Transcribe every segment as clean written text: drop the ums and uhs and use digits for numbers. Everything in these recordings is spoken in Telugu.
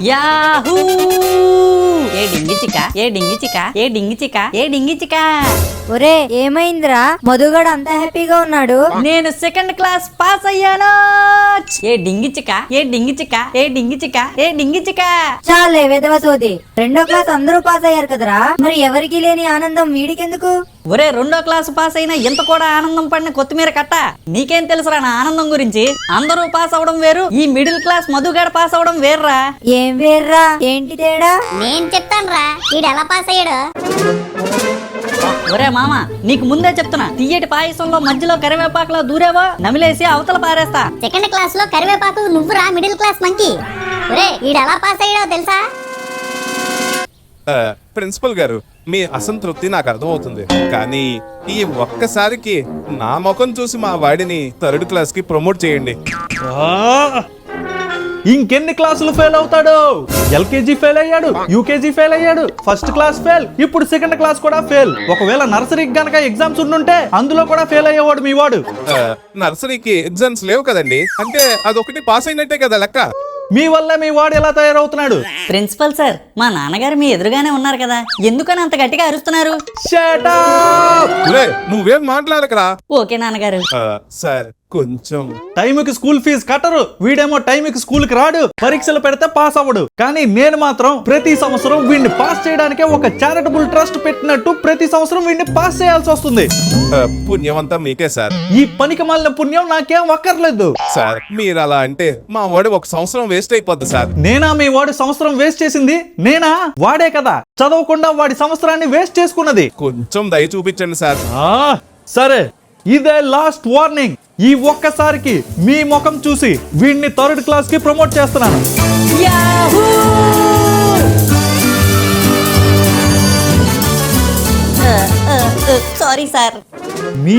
యాహూ! ఏ డింగి చిక, ఏ డింగి చిక, ఏ డింగి చిక, ఏ డింగి చిక. ఒరే ఏమైందిరా? మధుగాడు అంత హ్యాపీగా ఉన్నాడు. నేను సెకండ్ క్లాస్ పాస్ అయ్యాను. ఏ డింగి చిక, ఏ డింగి చిక, ఏ డింగి చిక, ఏ డింగి చిక. చాలే వెధవ సోది. 2వ క్లాస్ అందరూ పాస్ అయ్యారు కదరా, మరి ఎవరికి లేని ఆనందం వీడికెందుకు? ఒరే 2వ క్లాస్ పాస్ అయినా ఎంత కూడా ఆనందం పడిన కొత్తిమీర కట్ట. నీకేం తెలుసురా నా ఆనందం గురించి? అందరూ పాస్ అవడం వేరు, ఈ మిడిల్ క్లాస్ మధుగాడు పాస్ అవడం వేర్రా. ఏం వేర్రా? ఏంటి తేడా? నేను చెప్తాను రా, వీడు ఎలా పాస్ అయ్యాడు. ఒరే మామ, నీకు ముందే చెప్తున్నా, తీయటి పాయసంలో మధ్యలో కరివేపాకులో దూరేవో నమిలేసి అవతల పారేస్తా. సెకండ్ క్లాస్ లో కరివేపాకు నువ్వురా మిడిల్ క్లాస్ మంకీ. ఒరే వీడు ఎలా పాస్ అయ్యాడో తెలుసా? ప్రిన్సిపల్ గారు, మీ అసంతృప్తి నాకు అర్థమవుతుంది, కానీ ఈ ఒక్కసారికి నా ముఖం చూసి మా వాడిని 3rd క్లాస్ కి ప్రమోట్ చేయండి. ఇంకెన్ని క్లాసులు ఫెయిల్ అవుతాడు? ఎల్కేజీ ఫెయిల్ అయ్యాడు, యూకేజీ ఫెయిల్ అయ్యాడు, ఫస్ట్ క్లాస్ ఫెయిల్, ఇప్పుడు సెకండ్ క్లాస్ కూడా ఫెయిల్. ఒకవేళ నర్సరీకి గనక ఎగ్జామ్స్ ఉండుంటే అందులో కూడా ఫెయిల్ అయ్యేవాడు మీ వాడు. నర్సరీకి ఎగ్జామ్స్ లేవు కదండి, అంటే అదొకటి పాస్ అయినట్టే కదా లెక్క. మీ వల్ల మీ వాడు ఎలా తయారవుతున్నాడు? ప్రిన్సిపల్ సార్, మా నాన్నగారు మీ ఎదురుగానే ఉన్నారు కదా, ఎందుకని అంత గట్టిగా అరుస్తున్నారు? Shut up! నువ్వేం మాట్లాడకరా. ఓకే నాన్నగారు. సార్ కొంచెం టైంకి స్కూల్ ఫీజు కట్టరు, వీడేమో టైంకి స్కూల్ కి రాడు, పరీక్షలు పెడితే పాస్ అవ్వడు. కానీ నేను మాత్రం ప్రతి సంవత్సరం వీడిని పాస్ చేయడానికే ఒక చారిటబుల్ ట్రస్ట్ పెట్టినట్టు ప్రతి సంవత్సరం వీడిని పాస్ చేయాల్సి వస్తుంది. పుణ్యమంతా మీకే సార్. ఈ పనికి మాలిన పుణ్యం నాకేం అక్కర్లేదు సార్. మీరు అలా అంటే మా వాడు ఒక సంవత్సరం వేస్ట్ అయిపోద్ది సార్. నేనా మీ వాడు సంవత్సరం వేస్ట్ చేసింది? నేనా? వాడే కదా చదవకుండా వాడి సంవత్సరాన్ని వేస్ట్ చేసుకున్నది. కొంచెం దయ చూపించండి సార్. సరే, ఇదే లాస్ట్ వార్నింగ్. ఈ ఒక్కసారికి మీ ముఖం చూసి వీడిని 3rd క్లాస్ కి ప్రమోట్ చేస్తున్నాను. యాహూ! Sorry sir. మీ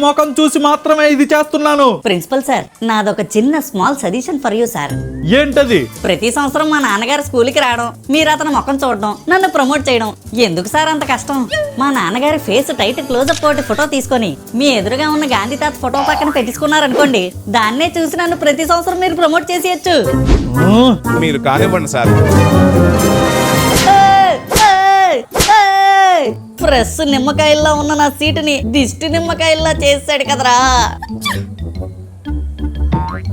ముఖం చూసి మాత్రమే ఇది చేస్తున్నాను. ప్రిన్సిపల్ సార్, నాదొక చిన్న small suggestion for you sir. ఏంటది? ప్రతి సంవత్సరం మా నాన్నగారు స్కూల్కి రావడం, మీరు అతను ముఖం చూడడం, నన్ను ప్రమోట్ చేయడం ఎందుకు సార్ అంత కష్టం? మా నాన్నగారి ఫేస్ టైట్ క్లోజప్ తోటి ఫోటో తీసుకొని మీ ఎదురుగా ఉన్న గాంధీ తాత ఫోటో పక్కన పెట్టించుకున్నారనుకోండి, దాన్నే చూసి నన్ను ప్రతి సంవత్సరం మీరు ప్రమోట్ చేసేయచ్చు. మీరు కానివ్వండి సార్. ఫ్రెష్ నిమ్మకాయల్లా ఉన్న నా సీటుని దిష్టి నిమ్మకాయల్లా చేసాడు కదరా.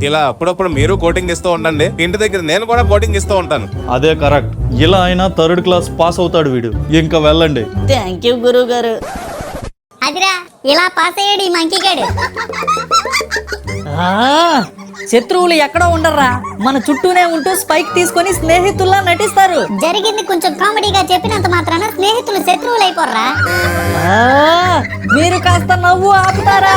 ఇలా అప్పుడప్పుడు మీరు కోటింగ్ ఇస్తూ ఉండండి, ఇంటి దగ్గర నేను కూడా కోటింగ్ ఇస్తూ ఉంటాను. అదే కరెక్ట్. ఇలా అయినా 3rd క్లాస్ పాస్ అవుతాడు వీడు. ఇంకా వెళ్ళండి. థ్యాంక్ యూ గురువు గారు. అదిరా ఇలా పాస్ అయ్యాడు ఈ మంకీ గాడు. శత్రువులు ఎక్కడో ఉండర్రా, మన చుట్టూనే ఉంటూ స్పైక్ తీసుకొని స్నేహితుల్లా నటిస్తారు. జరిగింది కొంచెం కామెడీగా చెప్పినంత మాత్రాన స్నేహితులు శత్రువులు అయిపోర్రా. మీరు కాస్త నవ్వు ఆపుతారా?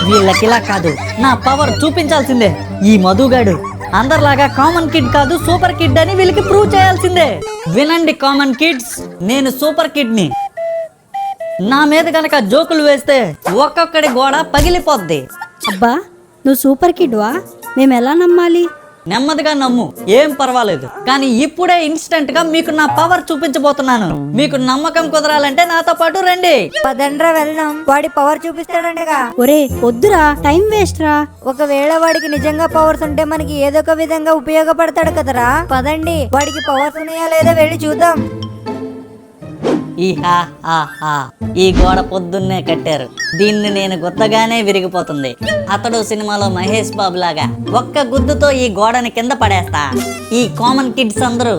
వీళ్ళకిలా కాదు, నా పవర్ చూపించాల్సిందే. ఈ మధుగాడు అందరిలాగా కామన్ కిడ్ కాదు, సూపర్ కిడ్ అని వీళ్ళకి ప్రూవ్ చేయాల్సిందే. వినండి కామన్ కిడ్స్, నేను సూపర్ కిడ్ ని. నా మీద గనక జోకులు వేస్తే ఒక్కొక్కడి గోడ పగిలిపోద్ది. అబ్బా, నువ్వు సూపర్ కిడ్ వా? మేము ఎలా నమ్మాలి? నెమ్మదిగా నమ్ము, ఏం పర్వాలేదు. కానీ ఇప్పుడే ఇన్స్టెంట్ గా మీకు నా పవర్ చూపించబోతున్నాను. మీకు నమ్మకం కుదరాలంటే నాతో పాటు రండి. పదండ్రా వెళ్దాం, వాడి పవర్ చూపిస్తాడంటగా. ఒరే వద్దురా, టైం వేస్ట్ రా. ఒకవేళ వాడికి నిజంగా పవర్స్ ఉంటే మనకి ఏదో ఒక విధంగా ఉపయోగపడతాడు కదరా. పదండి, వాడికి పవర్స్ ఉన్నాయా లేదా వెళ్ళి చూద్దాం. ఈ గోడ పొద్దున్నే కట్టారు, దీన్ని నేను గుద్దగానే విరిగిపోతుంది. అతడు సినిమాలో మహేష్ బాబు లాగా ఒక్క గుద్దుతో ఈ గోడని కింద పడేస్తా. ఈ కామన్ కిడ్స్ అందరూ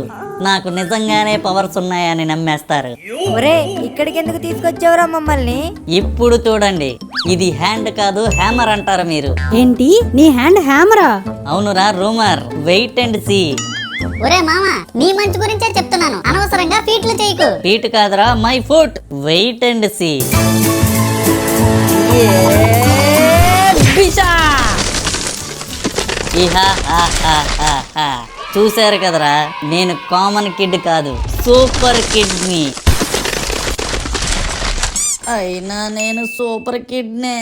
నాకు నిజంగానే పవర్స్ ఉన్నాయని నమ్మేస్తారు. ఒరే ఇక్కడికి ఎందుకు తీసుకొచ్చావురా మమ్మల్ని? ఇప్పుడు చూడండి, ఇది హ్యాండ్ కాదు హ్యామర్ అంటారు మీరు. ఏంటి, నీ హ్యాండ్ హ్యామరా? అవునురా రూమర్, వెయిట్ అండ్ సీ. ఒరే మామ, నీ మంచి గురించే చెప్తున్నాను, అనవసరంగా ఫీట్లు చేయకు. ఫీట్ కాదురా, my foot. Wait and see. చూశారు కదరా, నేను కామన్ కిడ్ కాదు, సూపర్ కిడ్ ని. అయినా నేను సూపర్ కిడ్ నే.